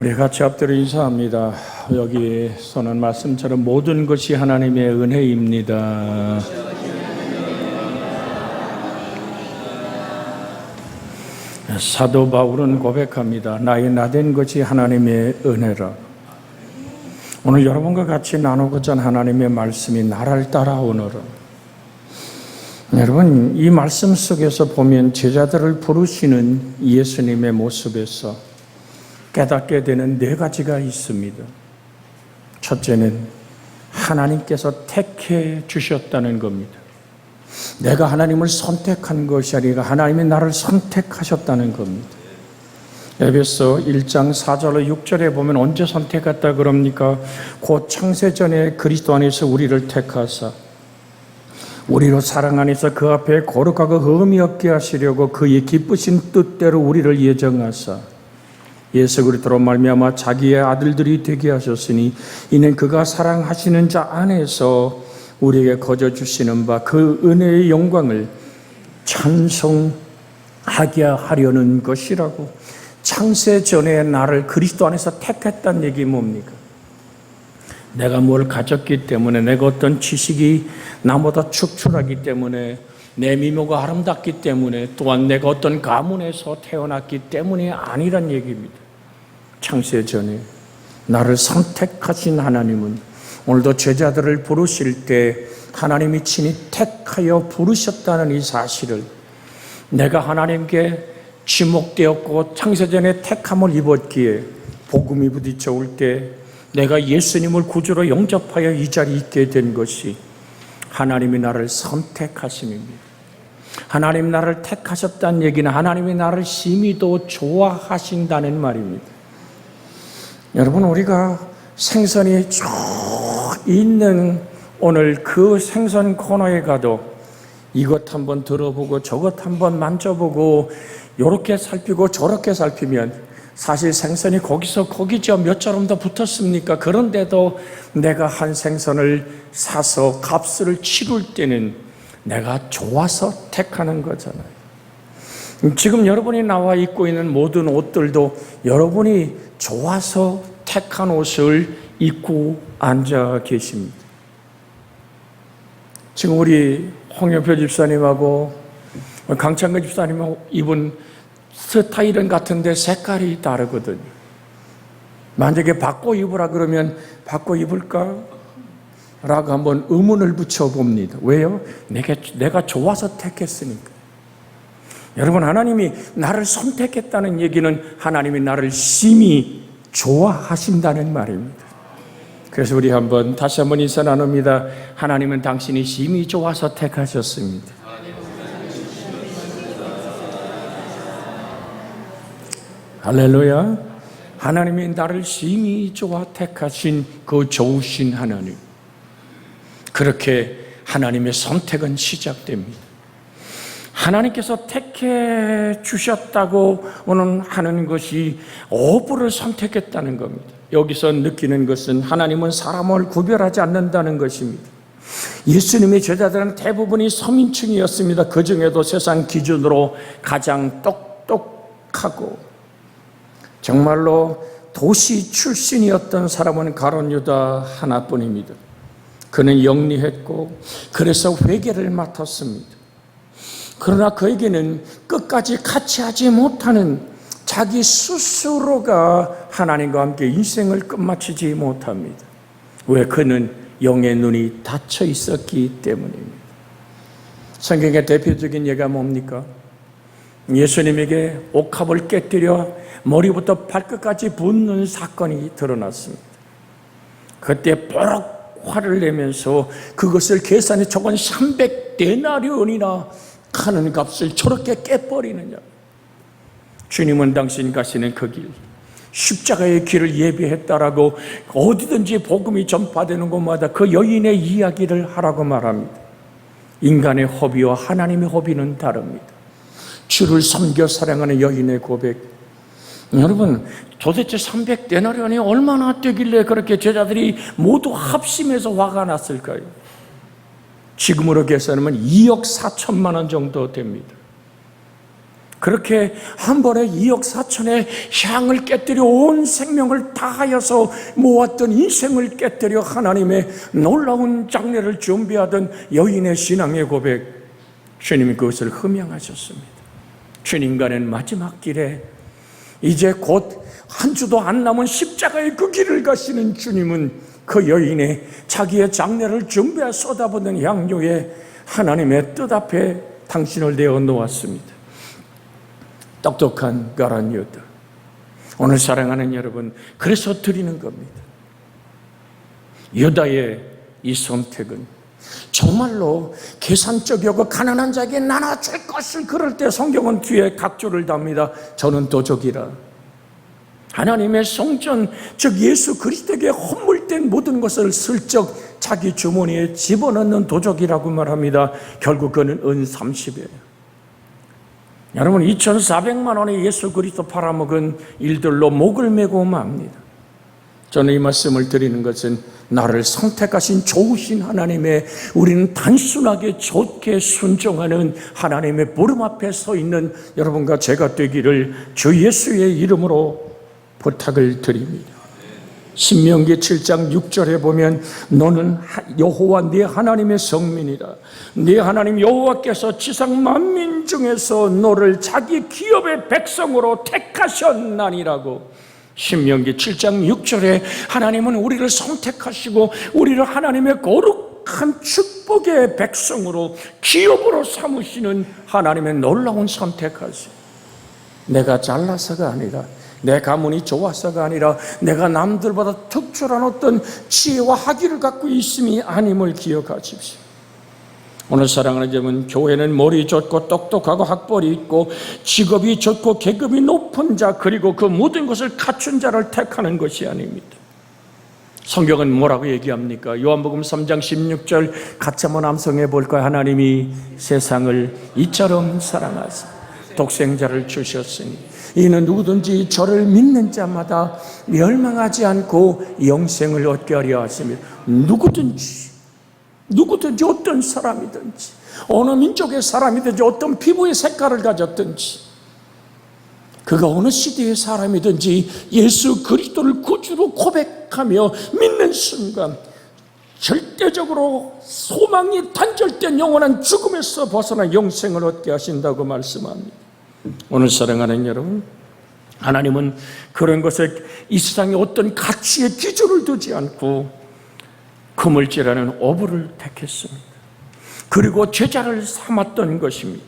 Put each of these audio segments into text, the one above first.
우리 같이 엎드려 인사합니다. 여기서는 말씀처럼 모든 것이 하나님의 은혜입니다. 사도 바울은 고백합니다. 나의 나된 것이 하나님의 은혜라. 오늘 여러분과 같이 나누고자 하는 하나님의 말씀이 나를 따라오너라. 여러분, 이 말씀 속에서 보면 제자들을 부르시는 예수님의 모습에서 깨닫게 되는 네 가지가 있습니다. 첫째는 하나님께서 택해 주셨다는 겁니다. 내가 하나님을 선택한 것이 아니라 하나님이 나를 선택하셨다는 겁니다. 에베소 1장 4절로 6절에 보면 언제 선택했다 그럽니까? 곧 창세전에 그리스도 안에서 우리를 택하사 우리로 사랑 안에서 그 앞에 거룩하고 흠이 없게 하시려고 그의 기쁘신 뜻대로 우리를 예정하사 예수 그리스도로 말미암아 자기의 아들들이 되게 하셨으니 이는 그가 사랑하시는 자 안에서 우리에게 거저 주시는 바 그 은혜의 영광을 찬송하게 하려는 것이라고. 창세 전에 나를 그리스도 안에서 택했다는 얘기 뭡니까? 내가 뭘 가졌기 때문에, 내가 어떤 지식이 나보다 축출하기 때문에, 내 미모가 아름답기 때문에, 또한 내가 어떤 가문에서 태어났기 때문이 아니란 얘기입니다. 창세 전에 나를 선택하신 하나님은 오늘도 제자들을 부르실 때 하나님이 친히 택하여 부르셨다는 이 사실을, 내가 하나님께 지목되었고 창세전에 택함을 입었기에 복음이 부딪혀올 때 내가 예수님을 구주로 영접하여 이 자리에 있게 된 것이 하나님이 나를 선택하심입니다. 하나님 나를 택하셨다는 얘기는 하나님이 나를 심히도 좋아하신다는 말입니다. 여러분, 우리가 생선이 쭉 있는 오늘 그 생선 코너에 가도 이것 한번 들어보고 저것 한번 만져보고 이렇게 살피고 저렇게 살피면 사실 생선이 거기서 거기죠. 몇 자름 더 붙었습니까? 그런데도 내가 한 생선을 사서 값을 치를 때는 내가 좋아서 택하는 거잖아요. 지금 여러분이 나와 입고 있는 모든 옷들도 여러분이 좋아서 택한 옷을 입고 앉아 계십니다. 지금 우리 홍영표 집사님하고 강창근 집사님하고 입은 스타일은 같은데 색깔이 다르거든요. 만약에 바꿔 입으라 그러면 바꿔 입을까? 라고 한번 의문을 붙여봅니다. 왜요? 내가 좋아서 택했으니까. 여러분, 하나님이 나를 선택했다는 얘기는 하나님이 나를 심히 좋아하신다는 말입니다. 그래서 우리 다시 한번 인사 나눕니다. 하나님은 당신이 심히 좋아서 택하셨습니다. 할렐루야. 하나님이 나를 심히 좋아 택하신 그 좋으신 하나님. 그렇게 하나님의 선택은 시작됩니다. 하나님께서 택해 주셨다고 하는 것이 어부를 선택했다는 겁니다. 여기서 느끼는 것은 하나님은 사람을 구별하지 않는다는 것입니다. 예수님의 제자들은 대부분이 서민층이었습니다. 그 중에도 세상 기준으로 가장 똑똑하고 정말로 도시 출신이었던 사람은 가룟 유다 하나뿐입니다. 그는 영리했고 그래서 회계를 맡았습니다. 그러나 그에게는 끝까지 같이 하지 못하는 자기 스스로가 하나님과 함께 인생을 끝마치지 못합니다. 왜? 그는 영의 눈이 닫혀 있었기 때문입니다. 성경의 대표적인 예가 뭡니까? 예수님에게 옥합을 깨뜨려 머리부터 발끝까지 붓는 사건이 드러났습니다. 그때 뽀록 화를 내면서 그것을 계산해 적은 300데나리온이나 하는 값을 저렇게 깨버리느냐. 주님은 당신 가시는 그 길, 십자가의 길을 예비했다라고 어디든지 복음이 전파되는 곳마다 그 여인의 이야기를 하라고 말합니다. 인간의 허비와 하나님의 허비는 다릅니다. 주를 섬겨 사랑하는 여인의 고백. 여러분, 도대체 300데나리온이 얼마나 되길래 그렇게 제자들이 모두 합심해서 화가 났을까요? 지금으로 계산하면 2억 4천만 원 정도 됩니다. 그렇게 한 번에 2억 4천의 향을 깨뜨려 온 생명을 다하여서 모았던 인생을 깨뜨려 하나님의 놀라운 장례를 준비하던 여인의 신앙의 고백, 주님이 그것을 흠양하셨습니다. 주님과는 마지막 길에 이제 곧 한 주도 안 남은 십자가의 그 길을 가시는 주님은 그 여인의 자기의 장례를 준비해 쏟아붓는 향료에 하나님의 뜻 앞에 당신을 내어 놓았습니다. 똑똑한 가라니어들, 오늘 사랑하는 여러분, 그래서 드리는 겁니다. 유다의 이 선택은 정말로 계산적이고 가난한 자에게 나눠줄 것을 그럴 때 성경은 뒤에 각조를 답니다. 저는 도적이라. 하나님의 성전, 즉 예수 그리스도에게 헌물된 모든 것을 슬쩍 자기 주머니에 집어넣는 도적이라고 말합니다. 결국 그는 은 30이에요. 여러분, 2,400만 원의 예수 그리스도 팔아먹은 일들로 목을 메고 맙니다. 저는 이 말씀을 드리는 것은 나를 선택하신 좋으신 하나님의, 우리는 단순하게 좋게 순종하는 하나님의 부름 앞에 서 있는 여러분과 제가 되기를 주 예수의 이름으로 부탁을 드립니다. 신명기 7장 6절에 보면 너는 여호와 네 하나님의 성민이라. 네 하나님 여호와께서 지상 만민 중에서 너를 자기 기업의 백성으로 택하셨나니라고. 신명기 7장 6절에 하나님은 우리를 선택하시고 우리를 하나님의 거룩한 축복의 백성으로 기업으로 삼으시는 하나님의 놀라운 선택하심. 내가 잘나서가 아니라, 내 가문이 좋아서가 아니라, 내가 남들보다 특출한 어떤 지혜와 학위를 갖고 있음이 아님을 기억하십시오. 오늘 사랑하는 여러분, 교회는 머리 좋고 똑똑하고 학벌이 있고 직업이 좋고 계급이 높은 자, 그리고 그 모든 것을 갖춘 자를 택하는 것이 아닙니다. 성경은 뭐라고 얘기합니까? 요한복음 3장 16절 같이 한번 암송해 볼까요? 하나님이 세상을 이처럼 사랑하사 독생자를 주셨으니 이는 누구든지 저를 믿는 자마다 멸망하지 않고 영생을 얻게 하려 하십니다. 누구든지 어떤 사람이든지, 어느 민족의 사람이든지, 어떤 피부의 색깔을 가졌든지, 그가 어느 시대의 사람이든지 예수 그리스도를 구주로 고백하며 믿는 순간 절대적으로 소망이 단절된 영원한 죽음에서 벗어나 영생을 얻게 하신다고 말씀합니다. 오늘 사랑하는 여러분, 하나님은 그런 것에 이 세상에 어떤 가치의 기준을 두지 않고 그물질하는 어부를 택했습니다. 그리고 제자를 삼았던 것입니다.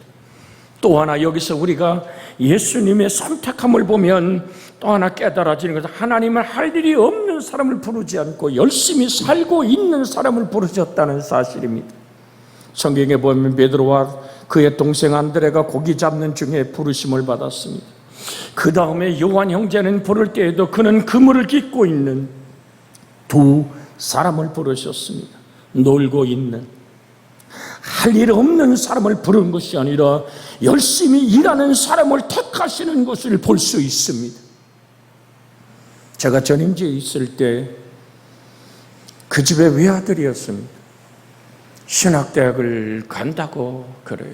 또 하나 여기서 우리가 예수님의 선택함을 보면 또 하나 깨달아지는 것은 하나님은 할 일이 없는 사람을 부르지 않고 열심히 살고 있는 사람을 부르셨다는 사실입니다. 성경에 보면 베드로와 그의 동생 안드레가 고기 잡는 중에 부르심을 받았습니다. 그 다음에 요한 형제는 부를 때에도 그는 그물을 깃고 있는 두 사람을 부르셨습니다. 놀고 있는, 할 일 없는 사람을 부른 것이 아니라 열심히 일하는 사람을 택하시는 것을 볼 수 있습니다. 제가 전임지에 있을 때 그 집의 외아들이었습니다. 신학대학을 간다고 그래요.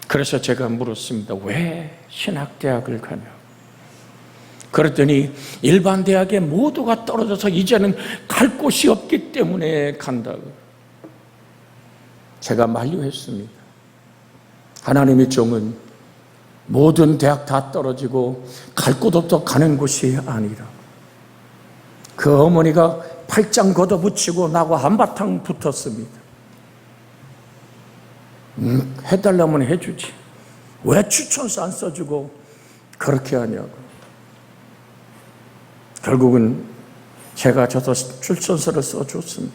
그래서 제가 물었습니다. 왜 신학대학을 가냐? 그랬더니 일반 대학에 모두가 떨어져서 이제는 갈 곳이 없기 때문에 간다고. 제가 만류했습니다. 하나님의 종은 모든 대학 다 떨어지고 갈 곳 없어 가는 곳이 아니라, 그 어머니가 팔짱 걷어붙이고 나와 한바탕 붙었습니다. 해달라면 해주지, 왜 추천서 안 써주고 그렇게 하냐고. 결국은 제가 저도 추천서를 써줬습니다.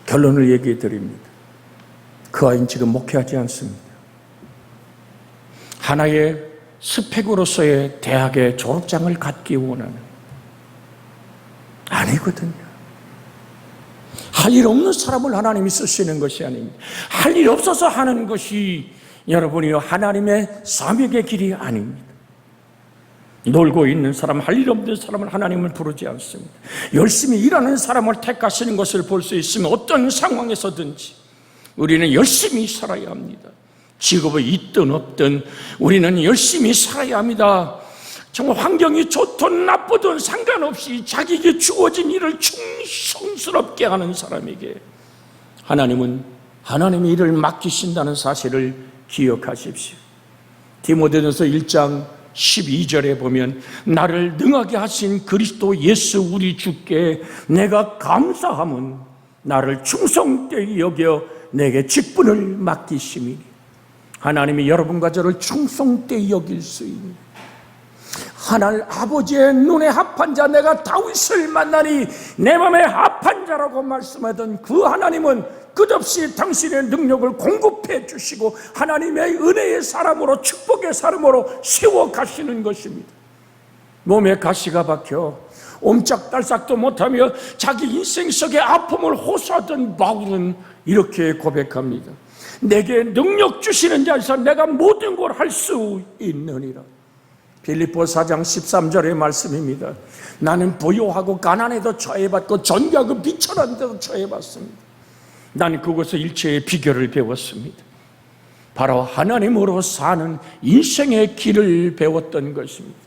결론을 얘기해 드립니다. 그 아이는 지금 목회하지 않습니다. 하나의 스펙으로서의 대학의 졸업장을 갖기 원하는, 아니거든요. 할 일 없는 사람을 하나님이 쓰시는 것이 아닙니다. 할 일 없어서 하는 것이 여러분이요 하나님의 사명의 길이 아닙니다. 놀고 있는 사람, 할 일 없는 사람을 하나님을 부르지 않습니다. 열심히 일하는 사람을 택하시는 것을 볼 수 있으면 어떤 상황에서든지 우리는 열심히 살아야 합니다. 직업이 있든 없든 우리는 열심히 살아야 합니다. 정말 환경이 좋든 나쁘든 상관없이 자기에게 주어진 일을 충성스럽게 하는 사람에게 하나님은 하나님의 일을 맡기신다는 사실을 기억하십시오. 디모데전서 1장 12절에 보면 나를 능하게 하신 그리스도 예수 우리 주께 내가 감사함은 나를 충성되이 여겨 내게 직분을 맡기심이니. 하나님이 여러분과 저를 충성되이 여길 수 있는 하나님 아버지의 눈에 합한 자, 내가 다윗을 만나니 내 맘에 합한 자라고 말씀하던 그 하나님은 끝없이 당신의 능력을 공급해 주시고 하나님의 은혜의 사람으로, 축복의 사람으로 세워 가시는 것입니다. 몸에 가시가 박혀 옴짝달싹도 못하며 자기 인생 속의 아픔을 호소하던 바울은 이렇게 고백합니다. 내게 능력 주시는 자에서 내가 모든 걸 할 수 있느니라. 빌립보 4장 13절의 말씀입니다. 나는 부요하고 가난에도 처해봤고 전교하고 비천한 데도 처해봤습니다. 나는 그곳에서 일체의 비결을 배웠습니다. 바로 하나님으로 사는 인생의 길을 배웠던 것입니다.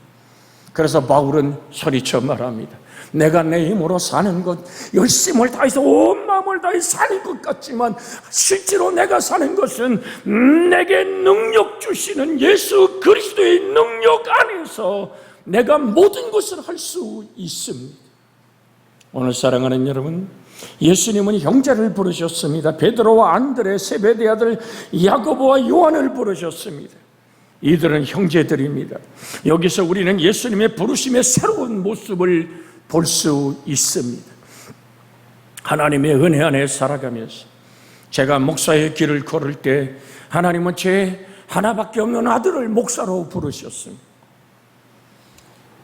그래서 바울은 소리쳐 말합니다. 내가 내 힘으로 사는 것, 열심을 다해서 온 마음을 다해 사는 것 같지만 실제로 내가 사는 것은 내게 능력 주시는 예수 그리스도의 능력 안에서 내가 모든 것을 할 수 있습니다. 오늘 사랑하는 여러분, 예수님은 형제를 부르셨습니다. 베드로와 안드레, 세베대 아들 야고보와 요한을 부르셨습니다. 이들은 형제들입니다. 여기서 우리는 예수님의 부르심의 새로운 모습을 볼 수 있습니다. 하나님의 은혜 안에 살아가면서 제가 목사의 길을 걸을 때 하나님은 제 하나밖에 없는 아들을 목사로 부르셨습니다.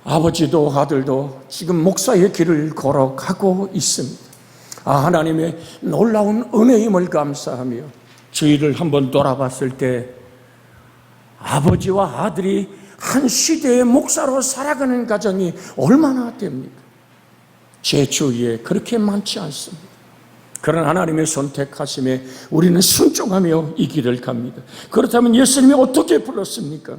아버지도 아들도 지금 목사의 길을 걸어가고 있습니다. 하나님의 놀라운 은혜임을 감사하며 저희를 한번 돌아봤을 때 아버지와 아들이 한 시대의 목사로 살아가는 가정이 얼마나 됩니까? 제 주위에 그렇게 많지 않습니다. 그런 하나님의 선택하심에 우리는 순종하며 이 길을 갑니다. 그렇다면 예수님이 어떻게 불렀습니까?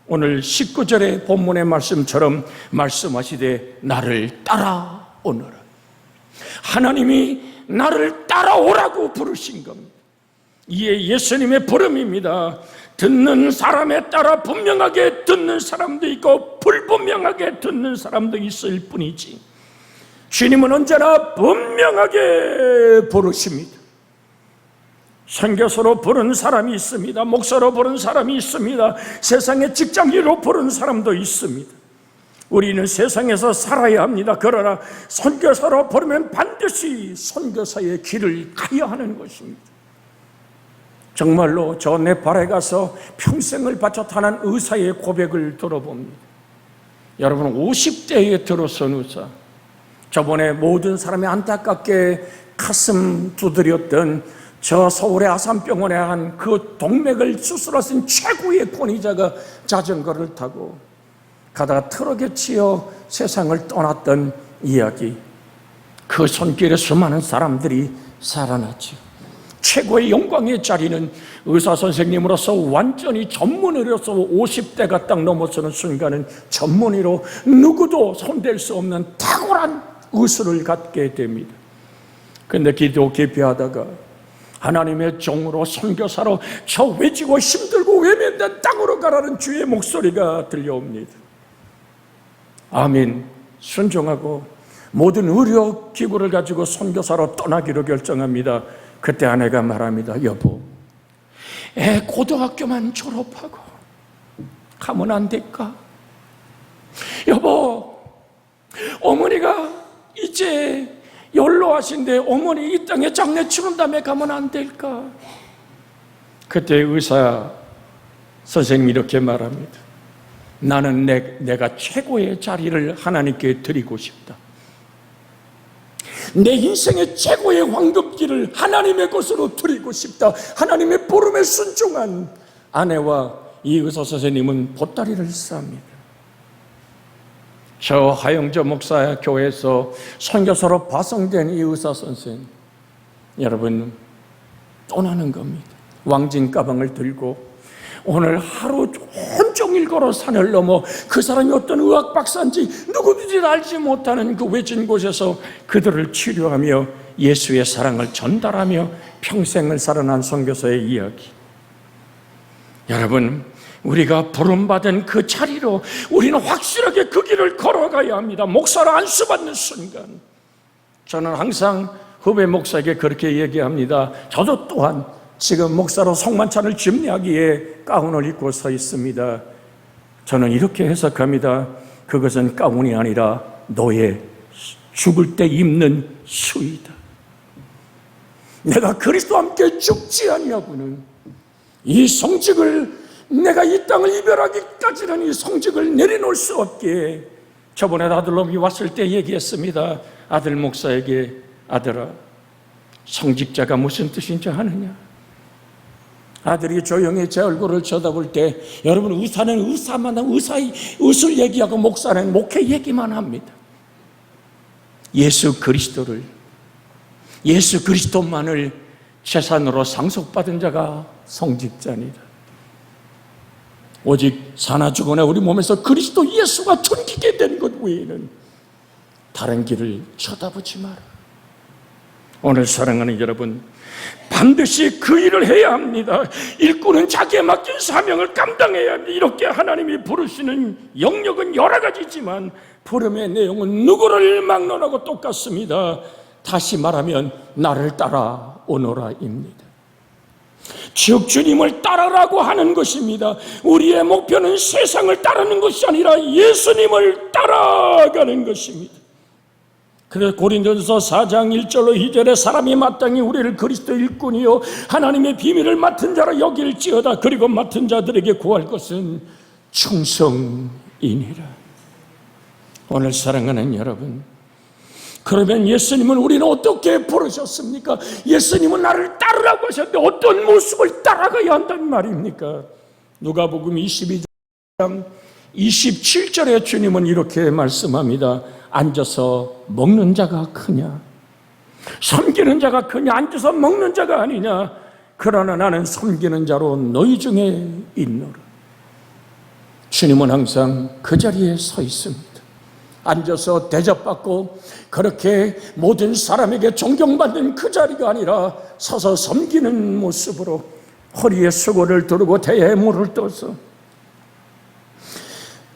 오늘 19절의 본문의 말씀처럼 말씀하시되 나를 따라오너라. 하나님이 나를 따라오라고 부르신 겁니다. 이게 예수님의 부름입니다. 듣는 사람에 따라 분명하게 듣는 사람도 있고 불분명하게 듣는 사람도 있을 뿐이지 주님은 언제나 분명하게 부르십니다. 선교사로 부른 사람이 있습니다. 목사로 부른 사람이 있습니다. 세상의 직장인으로 부른 사람도 있습니다. 우리는 세상에서 살아야 합니다. 그러나 선교사로 부르면 반드시 선교사의 길을 가야 하는 것입니다. 정말로 저 네팔에 가서 평생을 바쳤다는 의사의 고백을 들어봅니다. 여러분, 50대에 들어선 의사, 저번에 모든 사람이 안타깝게 가슴 두드렸던 저 서울의 아산병원에 한 그 동맥을 수술하신 최고의 권위자가 자전거를 타고 가다가 트럭에 치여 세상을 떠났던 이야기. 그 손길에 수많은 사람들이 살아났죠. 최고의 영광의 자리는 의사 선생님으로서 완전히 전문의로서 50대가 딱 넘어서는 순간은 전문의로 누구도 손댈 수 없는 탁월한 의술을 갖게 됩니다. 그런데 기도 기피하다가 하나님의 종으로 선교사로 저 외지고 힘들고 외면된 땅으로 가라는 주의 목소리가 들려옵니다. 아멘. 순종하고 모든 의료기구를 가지고 선교사로 떠나기로 결정합니다. 그때 아내가 말합니다. 여보, 애 고등학교만 졸업하고 가면 안 될까? 여보, 어머니가 이제 연로하신데 어머니 이 땅에 장례 치른 다음에 가면 안 될까? 그때 의사 선생님이 이렇게 말합니다. 나는 내가 최고의 자리를 하나님께 드리고 싶다. 내 인생의 최고의 황금길을 하나님의 것으로 드리고 싶다. 하나님의 부름에 순종한 아내와 이 의사 선생님은 보따리를 쌉니다. 저 하영조 목사 교회에서 선교사로 파송된 이 의사 선생, 여러분, 떠나는 겁니다. 왕진 가방을 들고 오늘 하루 온종일 걸어 산을 넘어 그 사람이 어떤 의학 박사인지 누구든지 알지 못하는 그 외진 곳에서 그들을 치료하며 예수의 사랑을 전달하며 평생을 살아난 선교사의 이야기. 여러분, 우리가 부름받은 그 자리로 우리는 확실하게 그 길을 걸어가야 합니다. 목사로 안수받는 순간, 저는 항상 후배 목사에게 그렇게 얘기합니다. 저도 또한 지금 목사로 성만찬을 집례하기에 가운을 입고 서 있습니다. 저는 이렇게 해석합니다. 그것은 가운이 아니라 너의 죽을 때 입는 수이다. 내가 그리스도와 함께 죽지 아니하고는 이 성직을, 내가 이 땅을 이별하기까지는 이 성직을 내려놓을 수 없기에, 저번에 아들놈이 왔을 때 얘기했습니다. 아들 목사에게, 아들아, 성직자가 무슨 뜻인지 아느냐? 아들이 조용히 제 얼굴을 쳐다볼 때, 여러분, 의사는 의사만 의술 얘기하고 목사는 목회 얘기만 합니다. 예수 그리스도만을 재산으로 상속받은 자가 성직자니다. 오직 사나 죽으나 우리 몸에서 그리스도 예수가 존귀게 된 것 외에는 다른 길을 쳐다보지 마라. 오늘 사랑하는 여러분, 반드시 그 일을 해야 합니다. 일꾼은 자기에 맡긴 사명을 감당해야 합니다. 이렇게 하나님이 부르시는 영역은 여러 가지지만 부름의 내용은 누구를 막론하고 똑같습니다. 다시 말하면 나를 따라오너라입니다. 즉 주님을 따르라고 하는 것입니다. 우리의 목표는 세상을 따르는 것이 아니라 예수님을 따라가는 것입니다. 그래서 고린도전서 4장 1절로 2절에 사람이 마땅히 우리를 그리스도 일꾼이요 하나님의 비밀을 맡은 자로 여길지어다. 그리고 맡은 자들에게 구할 것은 충성이니라. 오늘 사랑하는 여러분, 그러면 예수님은 우리는 어떻게 부르셨습니까? 예수님은 나를 따르라고 하셨는데 어떤 모습을 따라가야 한단 말입니까? 누가복음 22장 27절에 주님은 이렇게 말씀합니다. 앉아서 먹는 자가 크냐? 섬기는 자가 크냐? 앉아서 먹는 자가 아니냐? 그러나 나는 섬기는 자로 너희 중에 있노라. 주님은 항상 그 자리에 서 있습니다. 앉아서 대접받고 그렇게 모든 사람에게 존경받는 그 자리가 아니라 서서 섬기는 모습으로 허리에 수고를 두르고 대야에 물을 떠서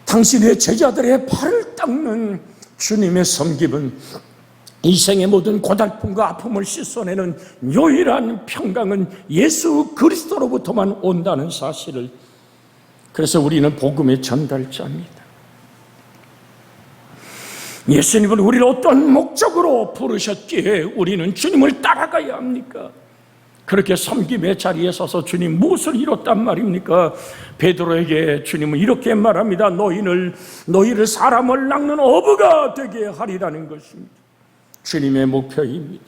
당신의 제자들의 발을 닦는 주님의 섬김은 이 생의 모든 고달픔과 아픔을 씻어내는 유일한 평강은 예수 그리스도로부터만 온다는 사실을, 그래서 우리는 복음의 전달자입니다. 예수님은 우리를 어떤 목적으로 부르셨기에 우리는 주님을 따라가야 합니까? 그렇게 섬김의 자리에 서서 주님 무엇을 이뤘단 말입니까? 베드로에게 주님은 이렇게 말합니다. 너희를 사람을 낚는 어부가 되게 하리라는 것입니다. 주님의 목표입니다.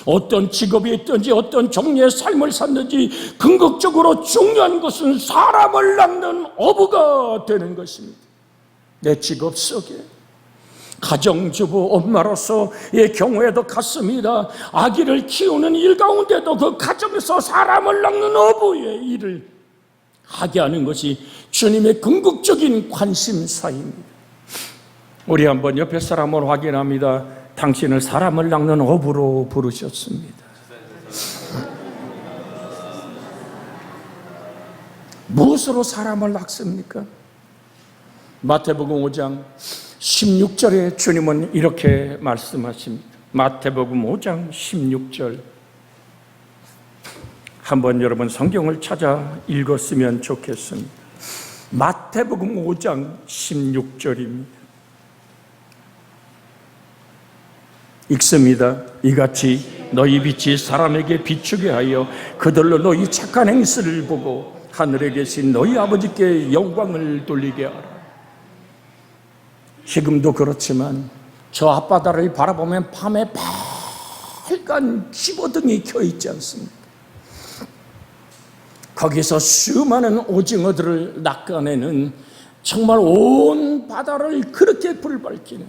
어떤 직업이 있든지 어떤 종류의 삶을 살든지 궁극적으로 중요한 것은 사람을 낚는 어부가 되는 것입니다. 내 직업 속에 가정주부 엄마로서의 경우에도 같습니다. 아기를 키우는 일 가운데도 그 가정에서 사람을 낚는 어부의 일을 하게 하는 것이 주님의 궁극적인 관심사입니다. 우리 한번 옆에 사람을 확인합니다. 당신을 사람을 낚는 어부로 부르셨습니다. 무엇으로 사람을 낚습니까? 마태복음 5장 16절에 주님은 이렇게 말씀하십니다. 마태복음 5장 16절. 한번 여러분 성경을 찾아 읽었으면 좋겠습니다. 마태복음 5장 16절입니다. 읽습니다. 이같이 너희 빛이 사람에게 비추게 하여 그들로 너희 착한 행실을 보고 하늘에 계신 너희 아버지께 영광을 돌리게 하라. 지금도 그렇지만 저 앞바다를 바라보면 밤에 빨간 집어등이 켜있지 않습니까? 거기서 수많은 오징어들을 낚아내는, 정말 온 바다를 그렇게 불밝히는,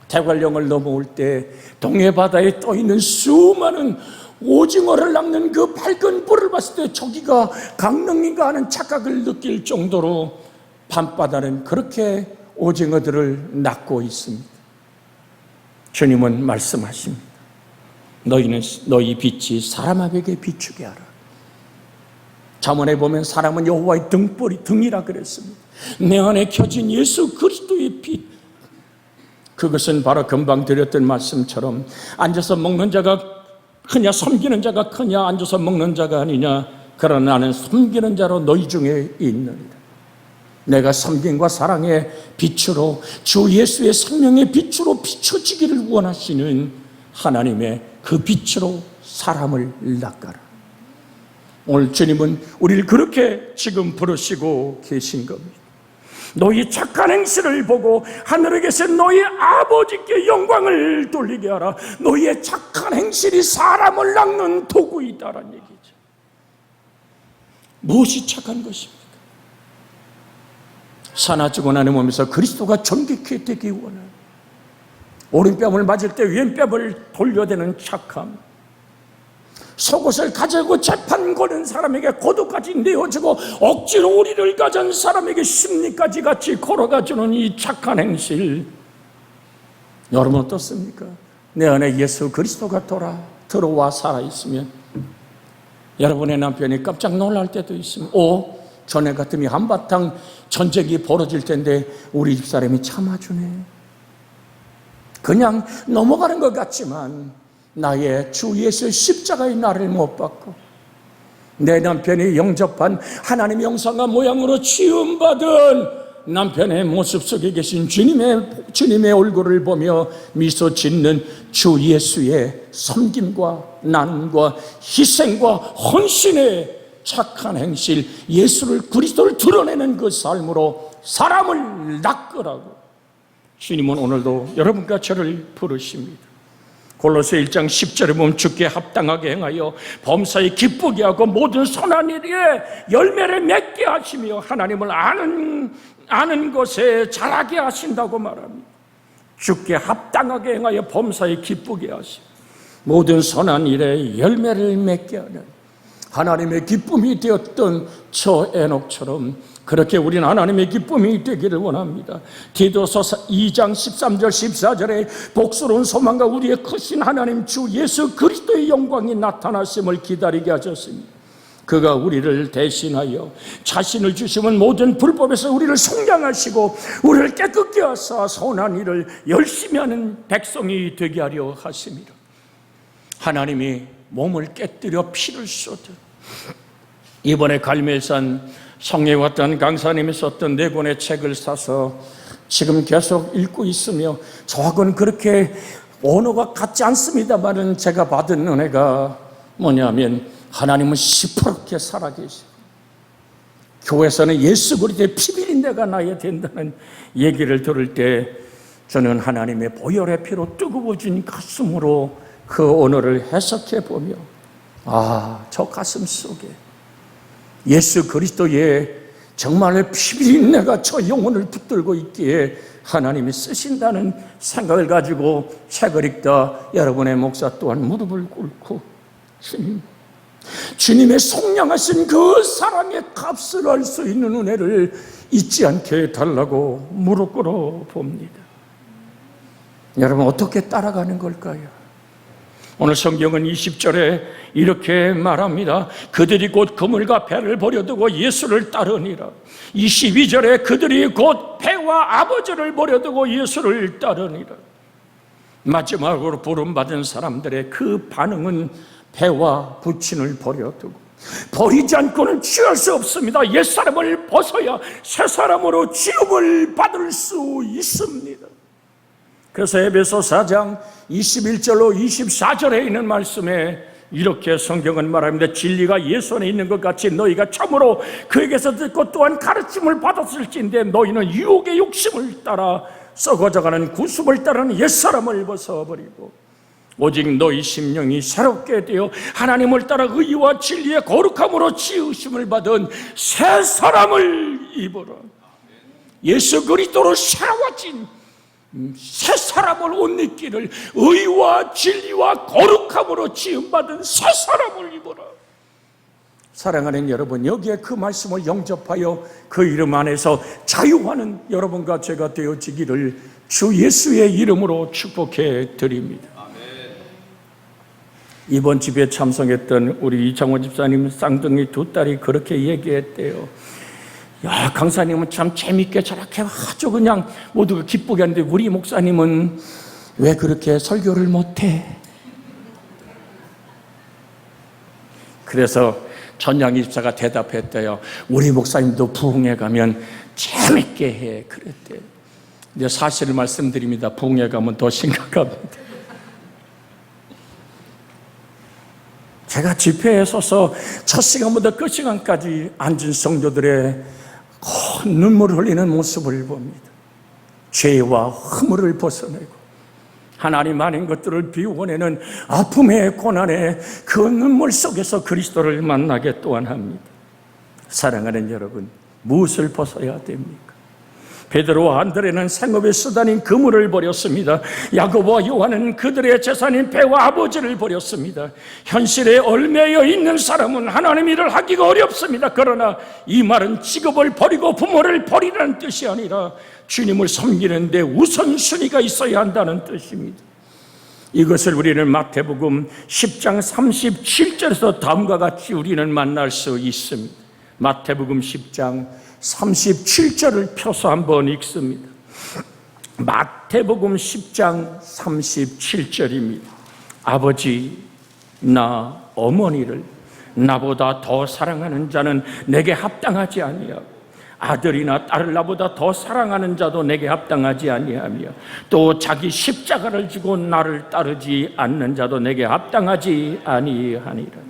대관령을 넘어올 때 동해 바다에 떠있는 수많은 오징어를 낚는 그 밝은 불을 봤을 때 저기가 강릉인가 하는 착각을 느낄 정도로 밤바다는 그렇게 오징어들을 낚고 있습니다. 주님은 말씀하십니다. 너희 빛이 사람에게 비추게 하라. 잠언에 보면 사람은 여호와의 등이라 그랬습니다. 내 안에 켜진 예수 그리스도의 빛, 그것은 바로 금방 드렸던 말씀처럼 앉아서 먹는 자가 크냐 섬기는 자가 크냐 앉아서 먹는 자가 아니냐, 그러나 나는 섬기는 자로 너희 중에 있느니라. 내가 섬김과 사랑의 빛으로 주 예수의 생명의 빛으로 비춰지기를 원하시는 하나님의 그 빛으로 사람을 낚아라. 오늘 주님은 우리를 그렇게 지금 부르시고 계신 겁니다. 너희 착한 행실을 보고 하늘에 계신 너희 아버지께 영광을 돌리게 하라. 너희의 착한 행실이 사람을 낚는 도구이다라는 얘기죠. 무엇이 착한 것입니까? 사나지고 나는 몸에서 그리스도가 존귀케 되기 원하는, 오른뺨을 맞을 때 왼뺨을 돌려대는 착함, 속옷을 가지고 재판 거는 사람에게 고도까지 내어주고 억지로 우리를 가진 사람에게 심리까지 같이 걸어가주는 이 착한 행실, 여러분 어떻습니까? 내 안에 예수 그리스도가 들어와 살아있으면 여러분의 남편이 깜짝 놀랄 때도 있으면, 전에 같으면 한바탕 전쟁이 벌어질 텐데 우리 집사람이 참아주네. 그냥 넘어가는 것 같지만 나의 주 예수의 십자가의 나를 못 받고 내 남편이 영접한 하나님의 형상과 모양으로 지음받은 남편의 모습 속에 계신 주님의 얼굴을 보며 미소 짓는 주 예수의 섬김과 나눔과 희생과 헌신의 착한 행실, 예수를 그리스도를 드러내는 그 삶으로 사람을 낚으라고 주님은 오늘도 여러분과 저를 부르십니다. 골로새 1장 10절에 보면 주께 합당하게 행하여 범사에 기쁘게 하고 모든 선한 일에 열매를 맺게 하시며 하나님을 아는 것에 잘하게 하신다고 말합니다. 주께 합당하게 행하여 범사에 기쁘게 하시며 모든 선한 일에 열매를 맺게 하는 하나님의 기쁨이 되었던 저 에녹처럼 그렇게 우리는 하나님의 기쁨이 되기를 원합니다. 디도서 2장 13절 14절에 복스러운 소망과 우리의 크신 하나님 주 예수 그리스도의 영광이 나타나심을 기다리게 하셨습니다. 그가 우리를 대신하여 자신을 주시면 모든 불법에서 우리를 속량하시고 우리를 깨끗게 하사 선한 일을 열심히 하는 백성이 되게 하려 하십니다. 하나님이 몸을 깨뜨려 피를 쏟듯 이번에 갈멜산 성에 왔던 강사님이 썼던 4권의 책을 사서 지금 계속 읽고 있으며, 저하고는 그렇게 언어가 같지 않습니다만은 제가 받은 은혜가 뭐냐면 하나님은 시퍼렇게 살아계시고 교회에서는 예수 그리스도의 피비린내가 나야 된다는 얘기를 들을 때 저는 하나님의 보혈의 피로 뜨거워진 가슴으로 그 언어를 해석해 보며 저 가슴 속에 예수 그리스도의 정말로 피비린내가 저 영혼을 붙들고 있기에 하나님이 쓰신다는 생각을 가지고 책을 읽다 여러분의 목사 또한 무릎을 꿇고 주님의 속량하신 그 사랑의 값을 알 수 있는 은혜를 잊지 않게 해달라고 무릎 꿇어 봅니다. 여러분 어떻게 따라가는 걸까요? 오늘 성경은 20절에 이렇게 말합니다. 그들이 곧 그물과 배를 버려두고 예수를 따르니라. 22절에 그들이 곧 배와 아버지를 버려두고 예수를 따르니라. 마지막으로 부름받은 사람들의 그 반응은 배와 부친을 버려두고, 버리지 않고는 취할 수 없습니다. 옛사람을 벗어야 새사람으로 지음을 받을 수 있습니다. 그래서 에베소 4장 21절로 24절에 있는 말씀에 이렇게 성경은 말합니다. 진리가 예수 안에 있는 것 같이 너희가 참으로 그에게서 듣고 또한 가르침을 받았을진데 너희는 유혹의 욕심을 따라 썩어져가는 구습을 따르는 옛사람을 벗어버리고 오직 너희 심령이 새롭게 되어 하나님을 따라 의와 진리의 거룩함으로 지으심을 받은 새 사람을 입으라. 예수 그리스도로 새로워진 새 사람을 옷 입기를, 의와 진리와 거룩함으로 지음받은 새 사람을 입어라. 사랑하는 여러분, 여기에 그 말씀을 영접하여 그 이름 안에서 자유하는 여러분과 제가 되어지기를 주 예수의 이름으로 축복해 드립니다. 이번 집회에 참석했던 우리 이창원 집사님 쌍둥이 두 딸이 그렇게 얘기했대요. 야, 강사님은 참 재밌게 저렇게 아주 그냥 모두가 기쁘게 하는데 우리 목사님은 왜 그렇게 설교를 못해? 그래서 전양희 집사가 대답했대요. 우리 목사님도 부흥회 가면 재밌게 해 그랬대요. 근데 사실을 말씀드립니다. 부흥회 가면 더 심각합니다. 제가 집회에 서서 첫 시간부터 끝 시간까지 앉은 성도들의 눈물을 흘리는 모습을 봅니다. 죄와 허물을 벗어내고 하나님 아닌 것들을 비워내는 아픔의 고난의 그 눈물 속에서 그리스도를 만나게 또한 합니다. 사랑하는 여러분, 무엇을 벗어야 됩니까? 베드로와 안드레는 생업의 수단인 그물을 버렸습니다. 야고보와 요한은 그들의 재산인 배와 아버지를 버렸습니다. 현실에 얽매여 있는 사람은 하나님 일을 하기가 어렵습니다. 그러나 이 말은 직업을 버리고 부모를 버리라는 뜻이 아니라 주님을 섬기는 데 우선순위가 있어야 한다는 뜻입니다. 이것을 우리는 마태복음 10장 37절에서 다음과 같이 우리는 만날 수 있습니다. 마태복음 10장 37절을 펴서 한번 읽습니다. 마태복음 10장 37절입니다. 아버지, 나 어머니를 나보다 더 사랑하는 자는 내게 합당하지 아니하고 아들이나 딸을 나보다 더 사랑하는 자도 내게 합당하지 아니하며 또 자기 십자가를 지고 나를 따르지 않는 자도 내게 합당하지 아니하니라.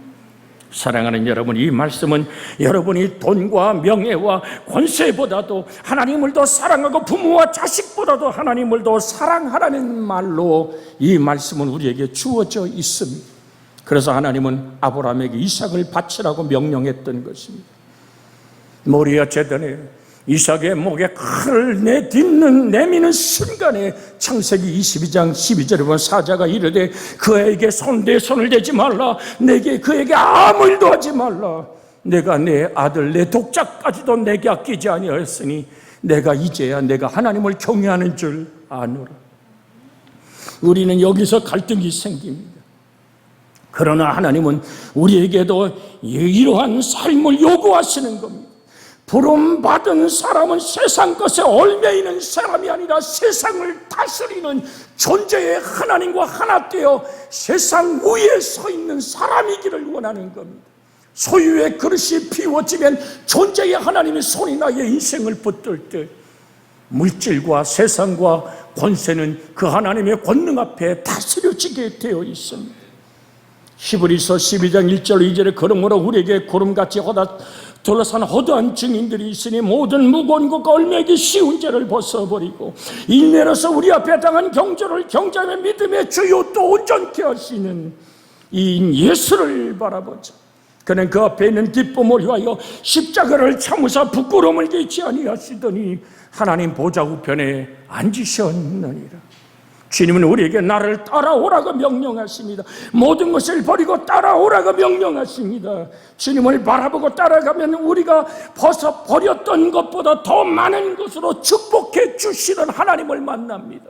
사랑하는 여러분, 이 말씀은 여러분이 돈과 명예와 권세보다도 하나님을 더 사랑하고 부모와 자식보다도 하나님을 더 사랑하라는 말로 이 말씀은 우리에게 주어져 있습니다. 그래서 하나님은 아브라함에게 이삭을 바치라고 명령했던 것입니다. 모리아 제단에 이삭의 목에 칼을 내미는 순간에 창세기 22장 12절에 보면 사자가 이르되 그에게 내 손을 대지 말라, 그에게 아무 일도 하지 말라. 내가 내 아들 내 독자까지도 내게 아끼지 아니하였으니 내가 이제야 내가 하나님을 경외하는 줄 아노라. 우리는 여기서 갈등이 생깁니다. 그러나 하나님은 우리에게도 이러한 삶을 요구하시는 겁니다. 부름받은 사람은 세상 것에 얽매이는 사람이 아니라 세상을 다스리는 존재의 하나님과 하나 되어 세상 위에 서 있는 사람이기를 원하는 겁니다. 소유의 그릇이 비워지면 존재의 하나님의 손이 나의 인생을 붙들 때 물질과 세상과 권세는 그 하나님의 권능 앞에 다스려지게 되어 있습니다. 히브리서 12장 1절 2절에 그러므로 우리에게 구름같이 둘러싼 허다한 증인들이 있으니 모든 무거운 것과 얽매이기 쉬운 죄를 벗어버리고 인내로서 우리 앞에 당한 경주를 경자의 믿음의 주요 또 온전케 하시는 이인 예수를 바라보자. 그는 그 앞에 있는 기쁨을 위하여 십자가를 참으사 부끄러움을 개치 아니하시더니 하나님 보좌 우편에 앉으셨느니라. 주님은 우리에게 나를 따라오라고 명령하십니다. 모든 것을 버리고 따라오라고 명령하십니다. 주님을 바라보고 따라가면 우리가 버렸던 것보다 더 많은 것으로 축복해 주시는 하나님을 만납니다.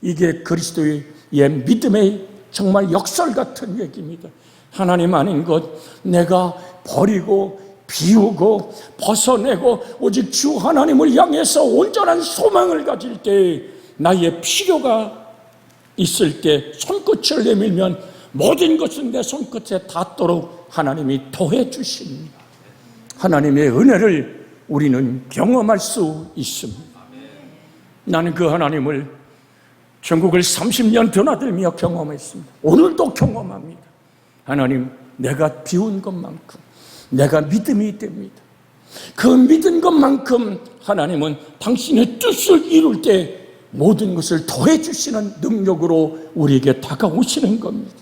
이게 그리스도의 믿음의 정말 역설 같은 얘기입니다. 하나님 아닌 것 내가 버리고 비우고 벗어내고 오직 주 하나님을 향해서 온전한 소망을 가질 때 나의 필요가 있을 때 손끝을 내밀면 모든 것은 내 손끝에 닿도록 하나님이 더해 주십니다. 하나님의 은혜를 우리는 경험할 수 있습니다. 나는 그 하나님을 전국을 30년 드나들며 경험했습니다. 오늘도 경험합니다. 하나님, 내가 비운 것만큼 내가 믿음이 됩니다. 그 믿은 것만큼 하나님은 당신의 뜻을 이룰 때 모든 것을 더해 주시는 능력으로 우리에게 다가오시는 겁니다.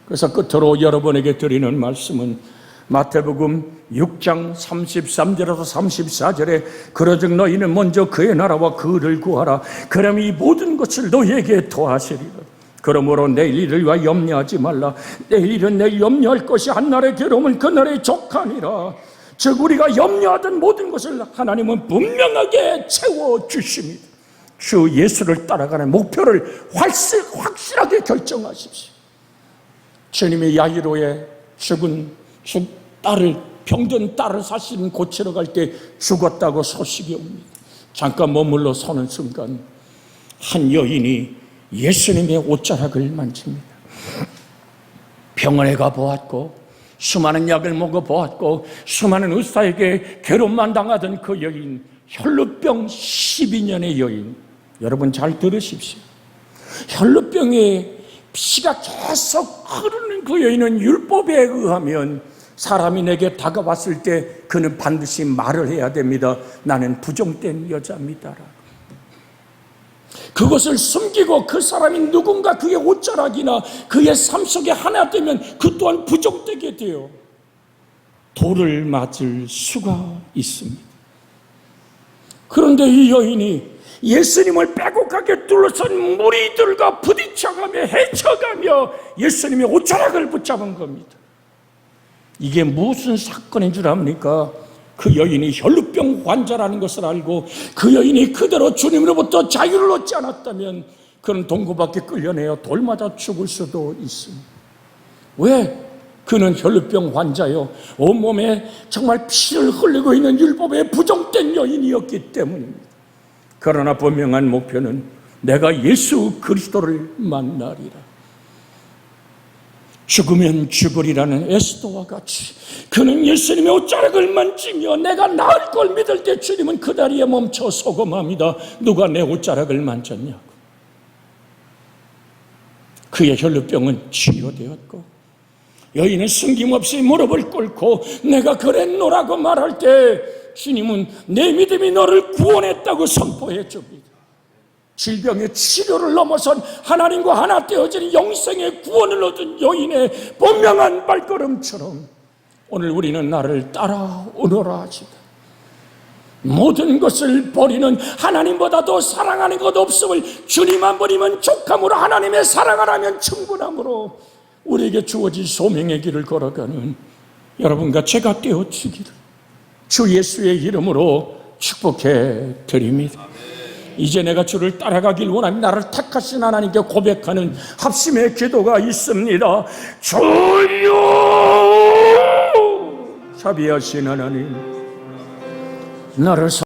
그래서 끝으로 여러분에게 드리는 말씀은 마태복음 6장 33절에서 34절에 그러즉 너희는 먼저 그의 나라와 그를 구하라. 그럼 이 모든 것을 너희에게 더하시리라. 그러므로 내일 일을 위하여 염려하지 말라. 내일 일은 내일 염려할 것이 한날의 괴로움은 그날의 족하니라. 즉 우리가 염려하던 모든 것을 하나님은 분명하게 채워주십니다. 주 예수를 따라가는 목표를 확실하게 결정하십시오. 주님이 야이로의 죽은 병든 딸을 사실 고치러 갈 때 죽었다고 소식이 옵니다. 잠깐 머물러 서는 순간 한 여인이 예수님의 옷자락을 만집니다. 병원에 가보았고 수많은 약을 먹어보았고 수많은 의사에게 괴롭만 당하던 그 여인, 혈루병 12년의 여인, 여러분 잘 들으십시오. 혈루병에 피가 계속 흐르는 그 여인은 율법에 의하면 사람이 내게 다가왔을 때 그는 반드시 말을 해야 됩니다. 나는 부정된 여자입니다. 그것을 숨기고 그 사람이 누군가 그의 옷자락이나 그의 삶 속에 하나 되면 그 또한 부정되게 돼요. 돌을 맞을 수가 있습니다. 그런데 이 여인이 예수님을 빼곡하게 둘러싼 무리들과 부딪혀가며 헤쳐가며 예수님의 옷자락을 붙잡은 겁니다. 이게 무슨 사건인 줄 압니까? 그 여인이 혈루병 환자라는 것을 알고 그 여인이 그대로 주님으로부터 자유를 얻지 않았다면 그는 동고밖에 끌려내어 돌 맞아 죽을 수도 있습니다. 왜? 그는 혈루병 환자요, 온몸에 정말 피를 흘리고 있는 율법에 부정된 여인이었기 때문입니다. 그러나 분명한 목표는 내가 예수 그리스도를 만나리라. 죽으면 죽으리라는 에스더와 같이 그는 예수님의 옷자락을 만지며 내가 나을 걸 믿을 때 주님은 그 다리에 멈춰 소금합니다. 누가 내 옷자락을 만졌냐고. 그의 혈루병은 치유되었고 여인은 숨김없이 무릎을 꿇고 내가 그랬노라고 말할 때 주님은 내 믿음이 너를 구원했다고 선포해 줍니다. 질병의 치료를 넘어선 하나님과 하나 되어지는 영생의 구원을 얻은 여인의 분명한 발걸음처럼 오늘 우리는 나를 따라오너라 하시다. 모든 것을 버리는 하나님보다도 사랑하는 것 없음을 주님만 버리면 족함으로 하나님의 사랑을 하면 충분함으로 우리에게 주어진 소명의 길을 걸어가는 여러분과 제가 되어지기를 주 예수의 이름으로 축복해 드립니다. 이제 내가 주를 따라가길 원합니다. 나를 택하신 하나님께 고백하는 합심의 기도가 있습니다. 주여, 자비하신 하나님, 나를